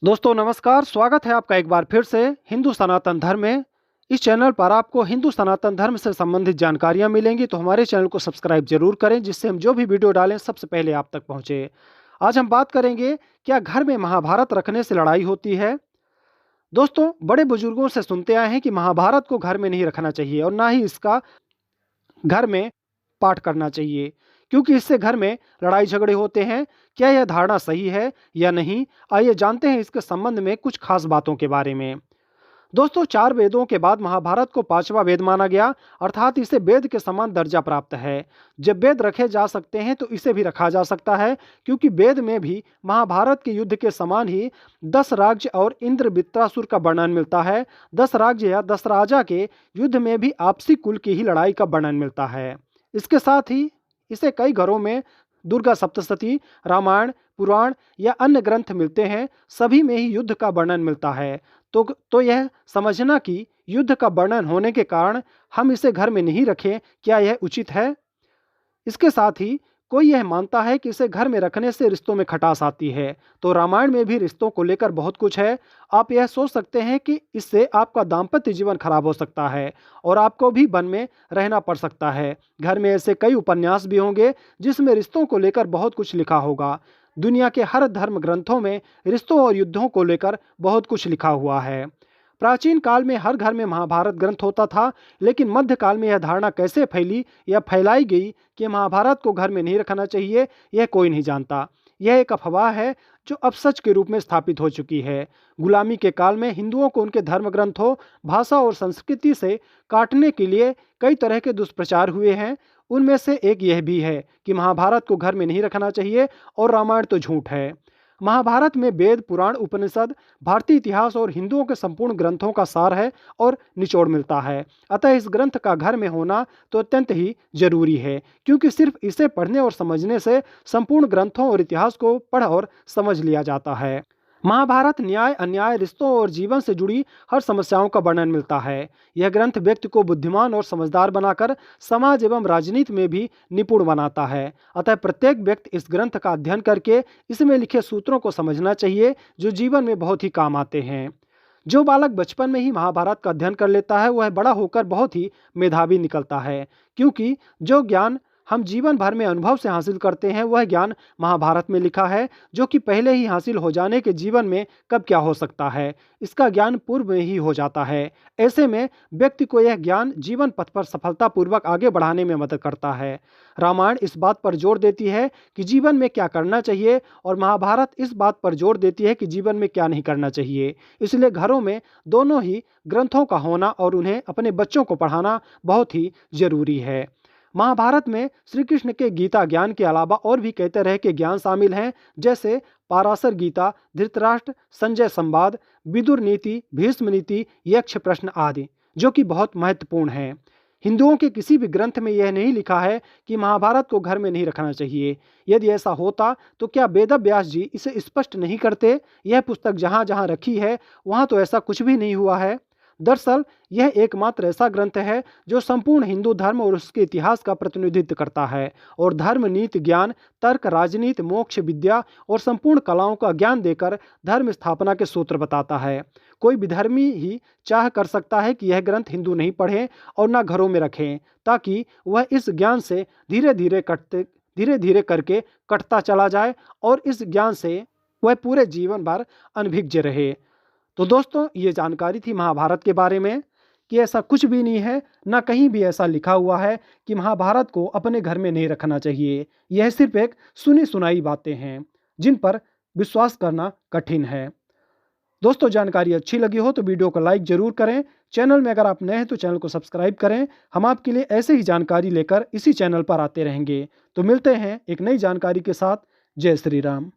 दोस्तों नमस्कार, स्वागत है आपका एक बार फिर से हिंदू सनातन धर्म में। इस चैनल पर आपको हिंदू सनातन धर्म से संबंधित जानकारियां मिलेंगी, तो हमारे चैनल को सब्सक्राइब जरूर करें, जिससे हम जो भी वीडियो डालें सबसे पहले आप तक पहुंचे। आज हम बात करेंगे, क्या घर में महाभारत रखने से लड़ाई होती है। दोस्तों, बड़े बुजुर्गों से सुनते आए हैं कि महाभारत को घर में नहीं रखना चाहिए और ना ही इसका घर में पाठ करना चाहिए, क्योंकि इससे घर में लड़ाई झगड़े होते हैं। क्या यह धारणा सही है या नहीं, आइए जानते हैं इसके संबंध में कुछ खास बातों के बारे में। दोस्तों, चार वेदों के बाद महाभारत को पांचवा वेद माना गया, अर्थात इसे वेद के समान दर्जा प्राप्त है। जब वेद रखे जा सकते हैं तो इसे भी रखा जा सकता है, क्योंकि वेद में भी महाभारत के युद्ध के समान ही 10 राज्य और इंद्र वृत्रासुर का वर्णन मिलता है। 10 राज्य या 10 राजा के युद्ध में भी आपसी कुल की ही लड़ाई का वर्णन मिलता है। इसके साथ ही इसे कई घरों में दुर्गा सप्तशती, रामायण, पुराण या अन्य ग्रंथ मिलते हैं, सभी में ही युद्ध का वर्णन मिलता है। तो यह समझना कि युद्ध का वर्णन होने के कारण हम इसे घर में नहीं रखें, क्या यह उचित है। इसके साथ ही कोई यह मानता है कि इसे घर में रखने से रिश्तों में खटास आती है, तो रामायण में भी रिश्तों को लेकर बहुत कुछ है। आप यह सोच सकते हैं कि इससे आपका दाम्पत्य जीवन खराब हो सकता है और आपको भी वन में रहना पड़ सकता है। घर में ऐसे कई उपन्यास भी होंगे जिसमें रिश्तों को लेकर बहुत कुछ लिखा होगा। दुनिया के हर धर्म ग्रंथों में रिश्तों और युद्धों को लेकर बहुत कुछ लिखा हुआ है। प्राचीन काल में हर घर में महाभारत ग्रंथ होता था, लेकिन मध्यकाल में यह धारणा कैसे फैली या फैलाई गई कि महाभारत को घर में नहीं रखना चाहिए, यह कोई नहीं जानता। यह एक अफवाह है जो अब सच के रूप में स्थापित हो चुकी है। गुलामी के काल में हिंदुओं को उनके धर्म ग्रंथों, भाषा और संस्कृति से काटने के लिए कई तरह के दुष्प्रचार हुए हैं। उनमें से एक यह भी है कि महाभारत को घर में नहीं रखना चाहिए और रामायण तो झूठ है। महाभारत में वेद, पुराण, उपनिषद, भारतीय इतिहास और हिंदुओं के संपूर्ण ग्रंथों का सार है और निचोड़ मिलता है। अतः इस ग्रंथ का घर में होना तो अत्यंत ही जरूरी है, क्योंकि सिर्फ इसे पढ़ने और समझने से संपूर्ण ग्रंथों और इतिहास को पढ़ और समझ लिया जाता है। महाभारत न्याय, अन्याय, रिश्तों और जीवन से जुड़ी हर समस्याओं का वर्णन मिलता है। यह ग्रंथ व्यक्ति को बुद्धिमान और समझदार बनाकर समाज एवं राजनीति में भी निपुण बनाता है। अतः प्रत्येक व्यक्ति इस ग्रंथ का अध्ययन करके इसमें लिखे सूत्रों को समझना चाहिए, जो जीवन में बहुत ही काम आते हैं। जो बालक बचपन में ही महाभारत का अध्ययन कर लेता है, वह बड़ा होकर बहुत ही मेधावी निकलता है, क्योंकि जो ज्ञान हम जीवन भर में अनुभव से हासिल करते हैं, वह ज्ञान महाभारत में लिखा है, जो कि पहले ही हासिल हो जाने के जीवन में कब क्या हो सकता है, इसका ज्ञान पूर्व में ही हो जाता है। ऐसे में व्यक्ति को यह ज्ञान जीवन पथ पर सफलतापूर्वक आगे बढ़ाने में मदद करता है। रामायण इस बात पर जोर देती है कि जीवन में क्या करना चाहिए, और महाभारत इस बात पर जोर देती है कि जीवन में क्या नहीं करना चाहिए। इसलिए घरों में दोनों ही ग्रंथों का होना और उन्हें अपने बच्चों को पढ़ाना बहुत ही जरूरी है। महाभारत में श्री कृष्ण के गीता ज्ञान के अलावा और भी कई तरह के ज्ञान शामिल हैं, जैसे पाराशर गीता, धृतराष्ट्र संजय संवाद, विदुर नीति, भीष्म नीति, यक्ष प्रश्न आदि, जो कि बहुत महत्वपूर्ण हैं। हिंदुओं के किसी भी ग्रंथ में यह नहीं लिखा है कि महाभारत को घर में नहीं रखना चाहिए। यदि ऐसा होता तो क्या वेद व्यास जी इसे स्पष्ट नहीं करते। यह पुस्तक जहाँ जहाँ रखी है वहाँ तो ऐसा कुछ भी नहीं हुआ है। दरअसल यह एकमात्र ऐसा ग्रंथ है जो संपूर्ण हिंदू धर्म और उसके इतिहास का प्रतिनिधित्व करता है, और धर्म, नीति, ज्ञान, तर्क, राजनीति, मोक्ष, विद्या और संपूर्ण कलाओं का ज्ञान देकर धर्म स्थापना के सूत्र बताता है। कोई विधर्मी ही चाह कर सकता है कि यह ग्रंथ हिंदू नहीं पढ़ें और ना घरों में रखें, ताकि वह इस ज्ञान से धीरे धीरे करके कटता चला जाए और इस ज्ञान से वह पूरे जीवन भर अनभिज्ञ रहे। तो दोस्तों, ये जानकारी थी महाभारत के बारे में कि ऐसा कुछ भी नहीं है, ना कहीं भी ऐसा लिखा हुआ है कि महाभारत को अपने घर में नहीं रखना चाहिए। यह सिर्फ एक सुनी सुनाई बातें हैं जिन पर विश्वास करना कठिन है। दोस्तों, जानकारी अच्छी लगी हो तो वीडियो को लाइक जरूर करें। चैनल में अगर आप नए हैं तो चैनल को सब्सक्राइब करें। हम आपके लिए ऐसे ही जानकारी लेकर इसी चैनल पर आते रहेंगे। तो मिलते हैं एक नई जानकारी के साथ। जय श्री राम।